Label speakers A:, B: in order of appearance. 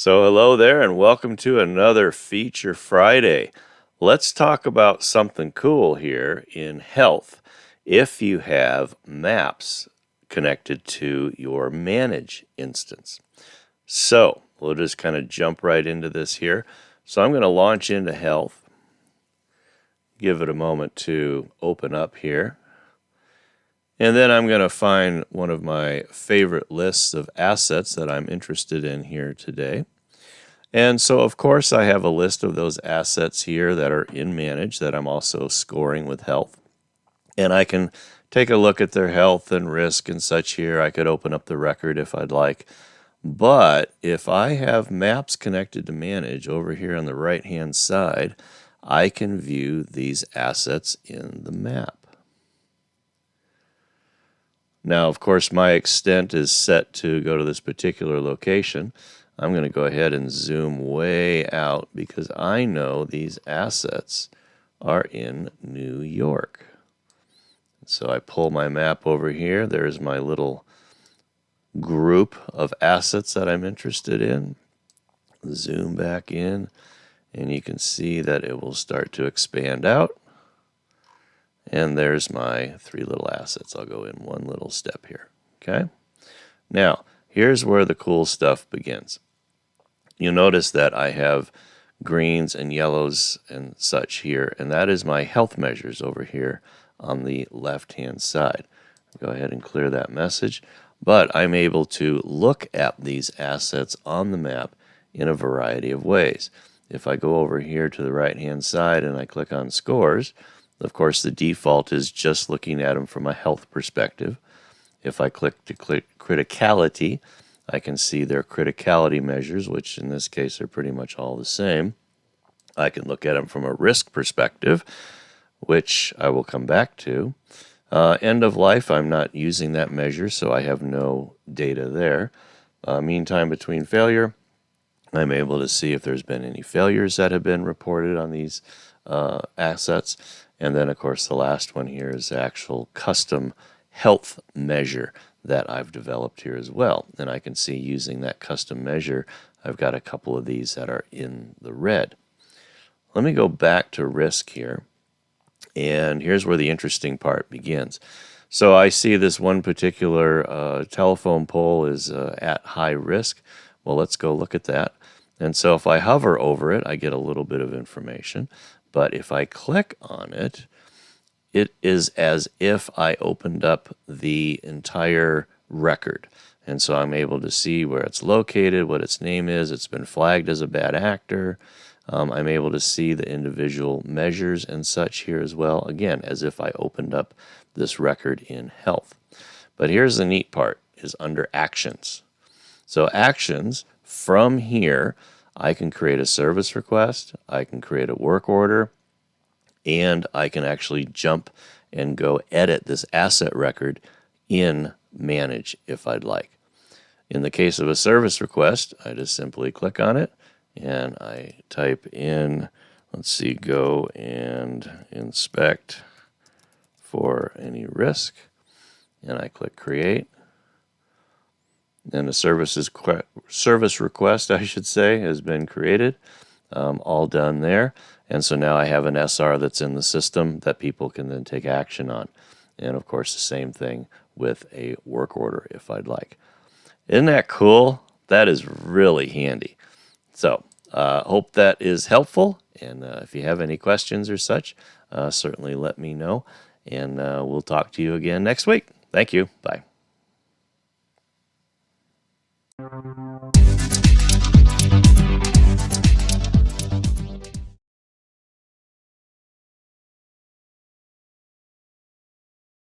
A: So hello there and welcome to another Feature Friday. Let's talk about something cool here in health. If you have maps connected to your Manage instance. So we'll just kind of jump right into this here. So I'm going to launch into health. Give it a moment to open up here. And then I'm going to find one of my favorite lists of assets that I'm interested in here today. And so, of course, I have a list of those assets here that are in Manage that I'm also scoring with health. And I can take a look at their health and risk and such here. I could open up the record if I'd like. But if I have maps connected to Manage over here on the right-hand side, I can view these assets in the map. Now, of course, my extent is set to go to this particular location. I'm going to go ahead and zoom way out because I know these assets are in New York. So I pull my map over here. There's my little group of assets that I'm interested in. Zoom back in, and you can see that it will start to expand out. And there's my three little assets. I'll go in one little step here. Okay? Now, here's where the cool stuff begins. You'll notice that I have greens and yellows and such here, and that is my health measures over here on the left-hand side. Go ahead and clear that message. But I'm able to look at these assets on the map in a variety of ways. If I go over here to the right-hand side and I click on scores, of course, the default is just looking at them from a health perspective. If I click criticality, I can see their criticality measures, which in this case are pretty much all the same. I can look at them from a risk perspective, which I will come back to. End of life, I'm not using that measure, so I have no data there. Mean time between failure, I'm able to see if there's been any failures that have been reported on these assets. And then, of course, the last one here is the actual custom health measure that I've developed here as well. And I can see using that custom measure, I've got a couple of these that are in the red. Let me go back to risk here. And here's where the interesting part begins. So I see this one particular telephone pole is at high risk. Well, let's go look at that. And so if I hover over it, I get a little bit of information. But if I click on it, it is as if I opened up the entire record. And so I'm able to see where it's located, what its name is. It's been flagged as a bad actor. I'm able to see the individual measures and such here as well. Again, as if I opened up this record in health. But here's the neat part, is under actions. So actions, from here, I can create a service request, I can create a work order, and I can actually jump and go edit this asset record in Manage if I'd like. In the case of a service request, I just simply click on it and I type in, let's see, go and inspect for any risk, and I click create. And a service request, I should say, has been created, all done there. And so now I have an SR that's in the system that people can then take action on. And of course, the same thing with a work order if I'd like. Isn't that cool? That is really handy. So hope that is helpful. And if you have any questions or such, certainly let me know. And we'll talk to you again next week. Thank you. Bye.